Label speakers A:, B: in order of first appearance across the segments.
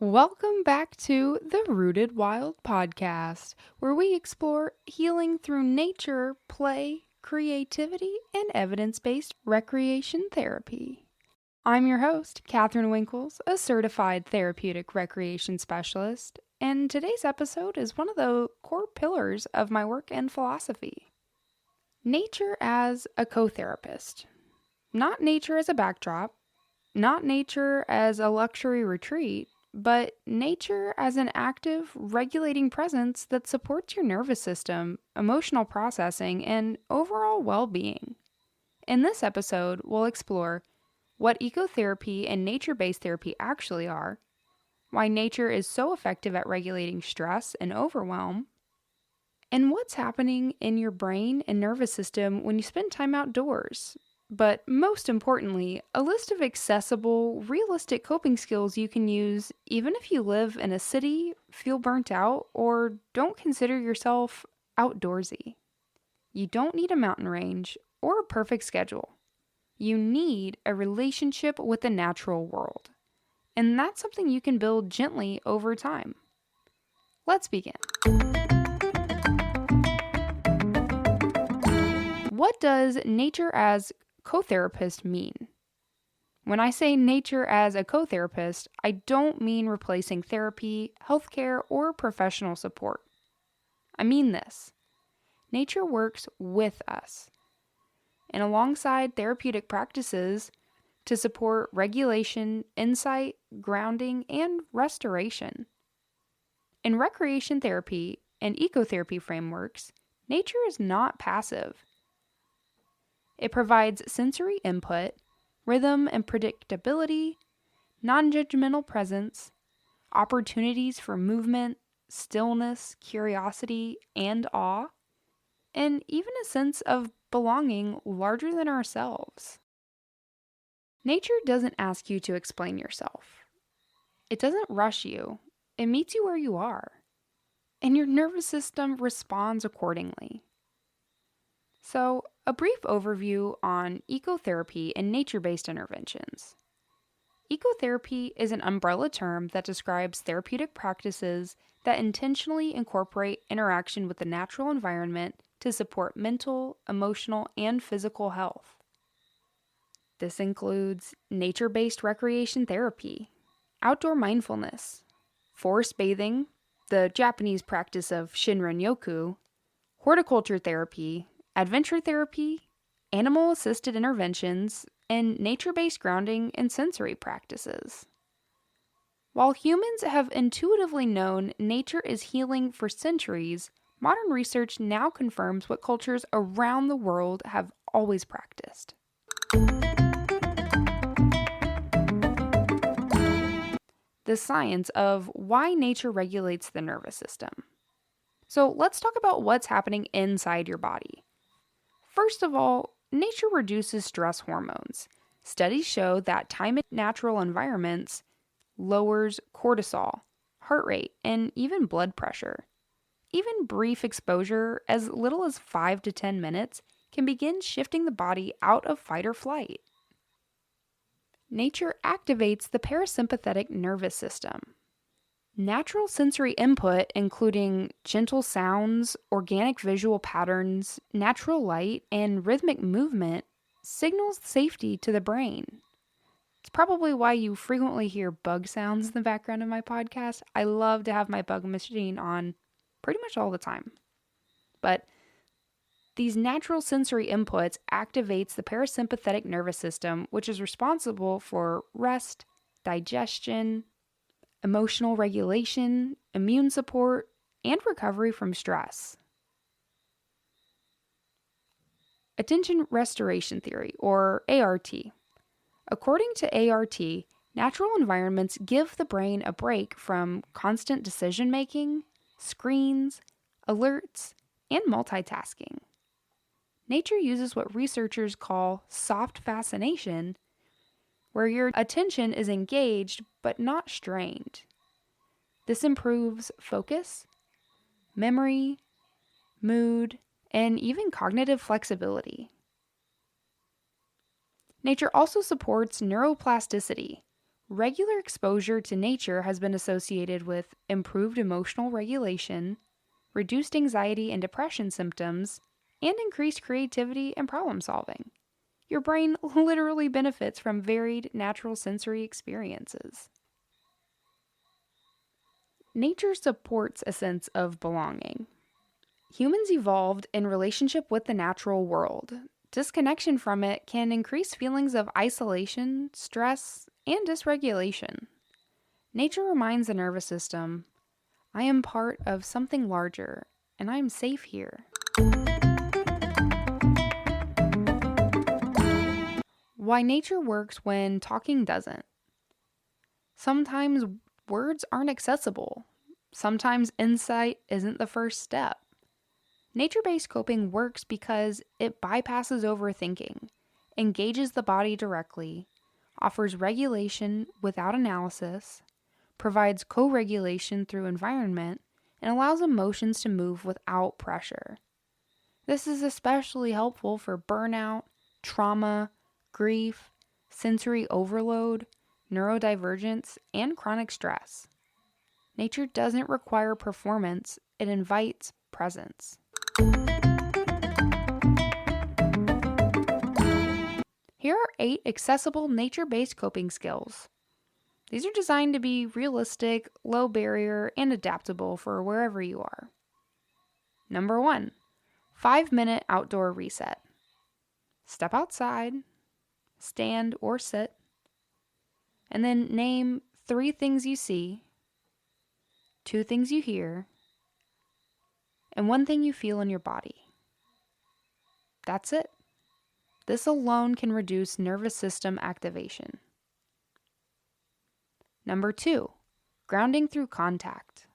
A: Welcome back to the Rooted Wild podcast, where we explore healing through nature, play, creativity, and evidence-based recreation therapy. I'm your host, Katherine Winkles, a certified therapeutic recreation specialist, and today's episode is one of the core pillars of my work and philosophy. Nature as a co-therapist. Not nature as a backdrop, not nature as a luxury retreat, but nature as an active, regulating presence that supports your nervous system, emotional processing, and overall well-being. In this episode, we'll explore what ecotherapy and nature-based therapy actually are, why nature is so effective at regulating stress and overwhelm, and what's happening in your brain and nervous system when you spend time outdoors. But most importantly, a list of accessible, realistic coping skills you can use even if you live in a city, feel burnt out, or don't consider yourself outdoorsy. You don't need a mountain range or a perfect schedule. You need a relationship with the natural world. And that's something you can build gently over time. Let's begin. What does nature as co-therapist mean? When I say nature as a co-therapist, I don't mean replacing therapy, healthcare, or professional support. I mean this. Nature works with us and alongside therapeutic practices to support regulation, insight, grounding, and restoration. In recreation therapy and ecotherapy frameworks, nature is not passive. It provides sensory input, rhythm and predictability, non-judgmental presence, opportunities for movement, stillness, curiosity, and awe, and even a sense of belonging larger than ourselves. Nature doesn't ask you to explain yourself. It doesn't rush you. It meets you where you are, and your nervous system responds accordingly. So, a brief overview on ecotherapy and nature-based interventions. Ecotherapy is an umbrella term that describes therapeutic practices that intentionally incorporate interaction with the natural environment to support mental, emotional, and physical health. This includes nature-based recreation therapy, outdoor mindfulness, forest bathing, the Japanese practice of Shinrin-yoku, horticulture therapy, adventure therapy, animal-assisted interventions, and nature-based grounding and sensory practices. While humans have intuitively known nature is healing for centuries, modern research now confirms what cultures around the world have always practiced. The science of why nature regulates the nervous system. So let's talk about what's happening inside your body. First of all, nature reduces stress hormones. Studies show that time in natural environments lowers cortisol, heart rate, and even blood pressure. Even brief exposure, as little as 5 to 10 minutes, can begin shifting the body out of fight or flight. Nature activates the parasympathetic nervous system. Natural sensory input, including gentle sounds, organic visual patterns, natural light, and rhythmic movement, signals safety to the brain. It's probably why you frequently hear bug sounds in the background of my podcast. I love to have my bug machine on pretty much all the time. But these natural sensory inputs activates the parasympathetic nervous system, which is responsible for rest, digestion, emotional regulation, immune support, and recovery from stress. Attention restoration theory, or ART. According to ART, natural environments give the brain a break from constant decision-making, screens, alerts, and multitasking. Nature uses what researchers call soft fascination, where your attention is engaged but not strained. This improves focus, memory, mood, and even cognitive flexibility. Nature also supports neuroplasticity, Regular exposure to nature has been associated with improved emotional regulation, reduced anxiety and depression symptoms, and increased creativity and problem solving. Your brain literally benefits from varied natural sensory experiences. Nature supports a sense of belonging. Humans evolved in relationship with the natural world. Disconnection from it can increase feelings of isolation, stress, and dysregulation. Nature reminds the nervous system, I am part of something larger, and I am safe here. Why nature works when talking doesn't. Sometimes words aren't accessible. Sometimes insight isn't the first step. Nature-based coping works because it bypasses overthinking, engages the body directly, offers regulation without analysis, provides co-regulation through environment, and allows emotions to move without pressure. This is especially helpful for burnout, trauma, grief, sensory overload, neurodivergence, and chronic stress. Nature doesn't require performance, it invites presence. Here are 8 accessible nature-based coping skills. These are designed to be realistic, low barrier, and adaptable for wherever you are. Number 1, 5-minute outdoor reset. Step outside, stand or sit, and then name 3 things you see, 2 things you hear, and 1 thing you feel in your body. That's it. This alone can reduce nervous system activation. Number 2, grounding through contact.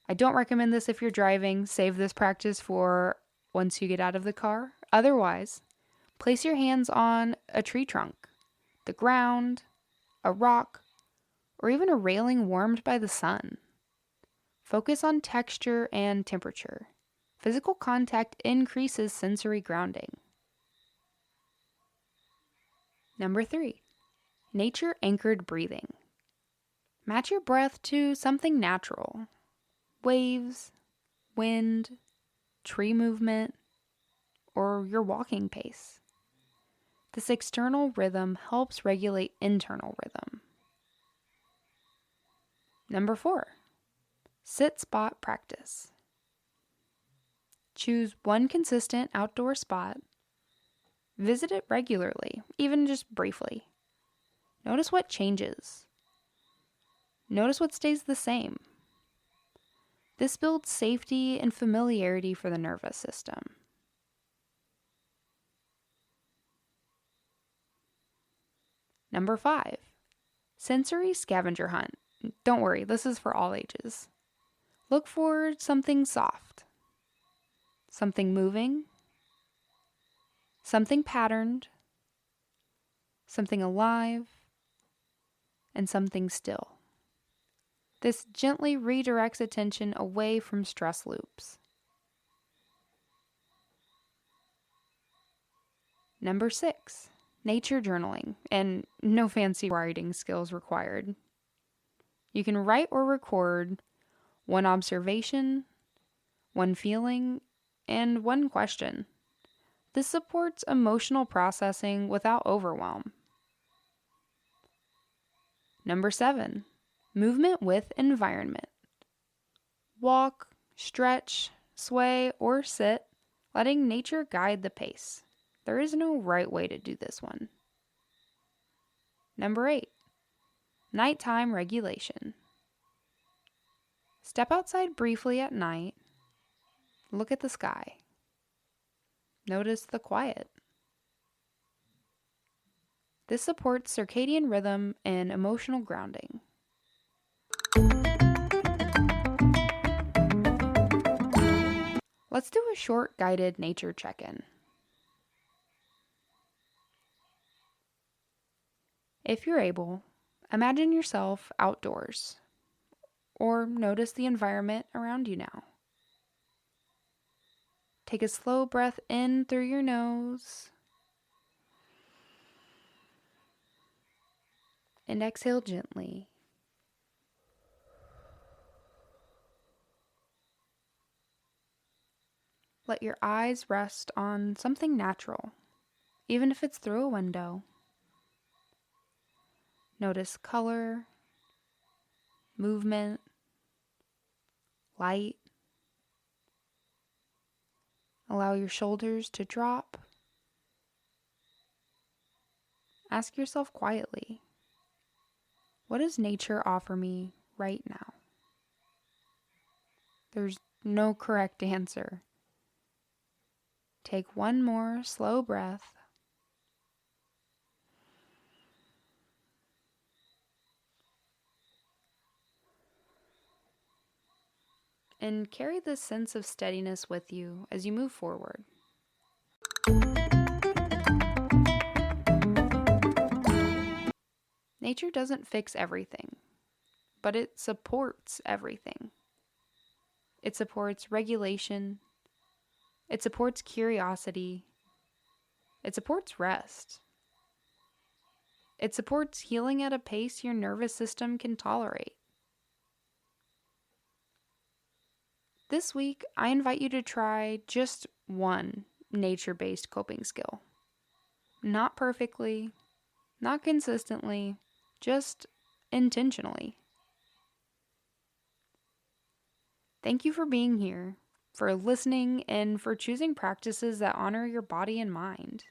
A: I don't recommend this if you're driving. Save this practice for once you get out of the car. Otherwise, place your hands on a tree trunk, the ground, a rock, or even a railing warmed by the sun. Focus on texture and temperature. Physical contact increases sensory grounding. Number 3, nature-anchored breathing. Match your breath to something natural. Waves, wind, tree movement, or your walking pace. This external rhythm helps regulate internal rhythm. Number 4, sit spot practice. Choose one consistent outdoor spot. Visit it regularly, even just briefly. Notice what changes. Notice what stays the same. This builds safety and familiarity for the nervous system. Number 5, sensory scavenger hunt. Don't worry, this is for all ages. Look for something soft, something moving, something patterned, something alive, and something still. This gently redirects attention away from stress loops. Number 6, nature journaling, and no fancy writing skills required. You can write or record 1 observation, 1 feeling, and 1 question. This supports emotional processing without overwhelm. Number 7, movement with environment. Walk, stretch, sway, or sit, letting nature guide the pace. There is no right way to do this one. Number 8, nighttime regulation. Step outside briefly at night. Look at the sky. Notice the quiet. This supports circadian rhythm and emotional grounding. Let's do a short guided nature check-in. If you're able, imagine yourself outdoors, or notice the environment around you now. Take a slow breath in through your nose, And exhale gently. Let your eyes rest on something natural, even if it's through a window. Notice color, movement, light. Allow your shoulders to drop. Ask yourself quietly, what does nature offer me right now? There's no correct answer. Take one more slow breath. And carry this sense of steadiness with you as you move forward. Nature doesn't fix everything, but it supports everything. It supports regulation. It supports curiosity. It supports rest. It supports healing at a pace your nervous system can tolerate. This week, I invite you to try just one nature-based coping skill. Not perfectly, not consistently, just intentionally. Thank you for being here, for listening, and for choosing practices that honor your body and mind.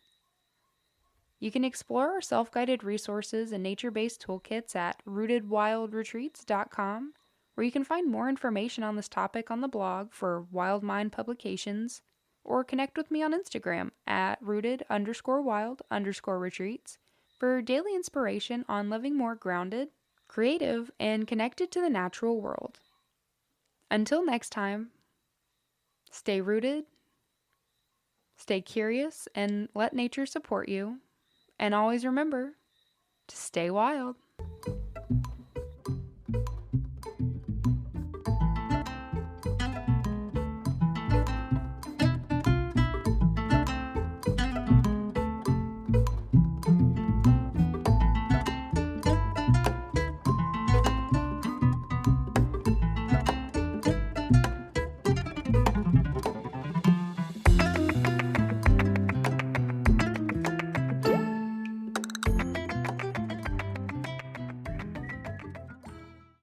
A: You can explore our self-guided resources and nature-based toolkits at rootedwildretreats.com, where you can find more information on this topic on the blog for Wild Mind Publications, or connect with me on Instagram at rooted_wild_retreats for daily inspiration on living more grounded, creative, and connected to the natural world. Until next time, stay rooted, stay curious, and let nature support you. And always remember to stay wild.